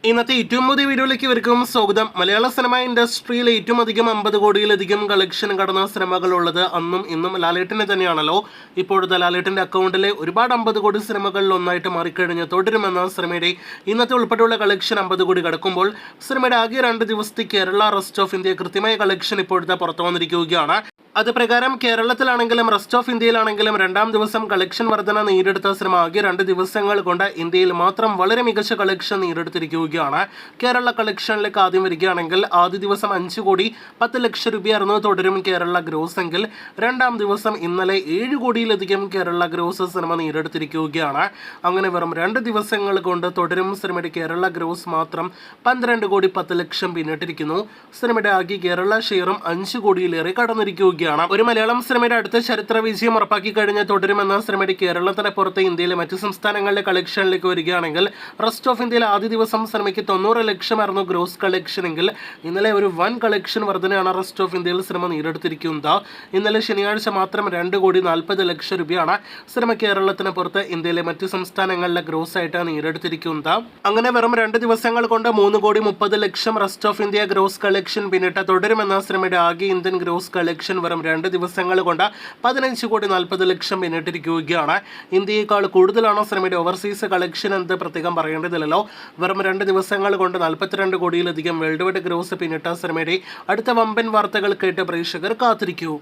ഇന്നത്തെ ഏറ്റവും പുതിയ വീഡിയോയിലേക്ക് ഇവർക്കും സ്വാഗതം. മലയാള സിനിമ ഇൻഡസ്ട്രിയിൽ ഏറ്റവും അധികം 50 കോടിയിലധികം കളക്ഷൻ കടന്ന സിനിമകൾ ഉള്ളത് അന്നും ഇന്നും ലാലേട്ടനെ തന്നെയാണല്ലോ. ഇപ്പോഴത്തെ ലാലേട്ടന്റെ അക്കൗണ്ടിലെ ഒരുപാട് 50 കോടി സിനിമകളിൽ ഒന്നായിട്ട് മാറിക്കഴിഞ്ഞ് തുടരുമെന്ന സിനിമയുടെ ഇന്നത്തെ ഉൾപ്പെടെയുള്ള കളക്ഷൻ 50 കോടി കടക്കുമ്പോൾ സിനിമയുടെ ആകെ 2 ദിവസത്തെ കേരള റെസ്റ്റ് ഓഫ് ഇന്ത്യ കൃത്യമായ കളക്ഷൻ ഇപ്പോഴത്തെ പുറത്തു വന്നിരിക്കുകയാണ്. അത് പ്രകാരം കേരളത്തിലാണെങ്കിലും റെസ്റ്റ് ഓഫ് ഇന്ത്യയിലാണെങ്കിലും 2ാം ദിവസം കളക്ഷൻ വർധന നേടിയെടുത്ത സിനിമ ആകെ 2 ദിവസങ്ങൾ കൊണ്ട് ഇന്ത്യയിൽ മാത്രം വളരെ മികച്ച കളക്ഷൻ നേടിയെടുത്തിരിക്കുകയാണ്. കേരള കളക്ഷനിലേക്ക് ആദ്യം വരികയാണെങ്കിൽ ആദ്യ ദിവസം 5 കോടി 10 ലക്ഷം രൂപയായിരുന്നു തുടരും കേരള ഗ്രോസ് എങ്കിൽ 2ാം ദിവസം ഇന്നലെ 7 കോടിയിലധികം കേരള ഗ്രോസ് സിനിമ നേടിയെടുത്തിരിക്കുകയാണ്. അങ്ങനെ വെറും 2 ദിവസങ്ങൾ കൊണ്ട് തുടരും സിനിമയുടെ കേരള ഗ്രോസ് മാത്രം 12 കോടി 10 ലക്ഷം പിന്നിട്ടിരിക്കുന്നു. സിനിമയുടെ ആകെ കേരള ഷെയറും 5 കോടിയിലേറെ കടന്നിരിക്കുകയാണ്. ഒരു മലയാളം സിനിമയുടെ അടുത്ത ചരിത്ര വിജയം ഉറപ്പാക്കി കഴിഞ്ഞ് തുടരുമെന്ന സിനിമയുടെ കേരളത്തിന് പുറത്ത് ഇന്ത്യയിലെ മറ്റ് സംസ്ഥാനങ്ങളിലെ കളക്ഷനിലേക്ക് വരികയാണെങ്കിൽ റെസ്റ്റ് ഓഫ് ഇന്ത്യയിൽ ആദ്യ ദിവസം സിനിമയ്ക്ക് 90 ലക്ഷമായിരുന്നു ഗ്രോസ് കളക്ഷൻ എങ്കിൽ ഇന്നലെ ഒരു വൻ കളക്ഷൻ വർധനയാണ് റെസ്റ്റ് ഓഫ് ഇന്ത്യയിൽ സിനിമ നേടിയെടുത്തിരിക്കുന്നത്. ഇന്നലെ ശനിയാഴ്ച മാത്രം 2 കോടി 40 ലക്ഷം രൂപയാണ് സിനിമ കേരളത്തിന് പുറത്ത് ഇന്ത്യയിലെ മറ്റ് സംസ്ഥാനങ്ങളിലെ ഗ്രോസ് ആയിട്ട് നേടിയെടുത്തിരിക്കുന്നത്. അങ്ങനെ വെറും 2 ദിവസങ്ങൾ കൊണ്ട് 3 crore 30 lakh rest of India gross collection പിന്നിട്ട് തുടരുമെന്ന സിനിമയുടെ ആകെ ഇന്ത്യൻ ഗ്രോസ് കളക്ഷൻ വെറും 2 ദിവസങ്ങൾ കൊണ്ട് 15 കോടി 40 ലക്ഷം പിന്നിട്ടിരിക്കുകയാണ്. ഇന്ത്യയേക്കാൾ കൂടുതലാണ് സിനിമയുടെ ഓവർസീസ് കളക്ഷൻ എന്ന് പ്രത്യേകം പറയേണ്ടതില്ലല്ലോ. വെറും 2 ദിവസങ്ങൾ കൊണ്ട് 42 കോടിയിലധികം വേൾഡ് വൈഡ് ഗ്രോസ് പിന്നിട്ട സിനിമയുടെ അടുത്ത വമ്പൻ വാർത്തകൾ കേട്ട് പ്രേക്ഷകർ കാത്തിരിക്കൂ.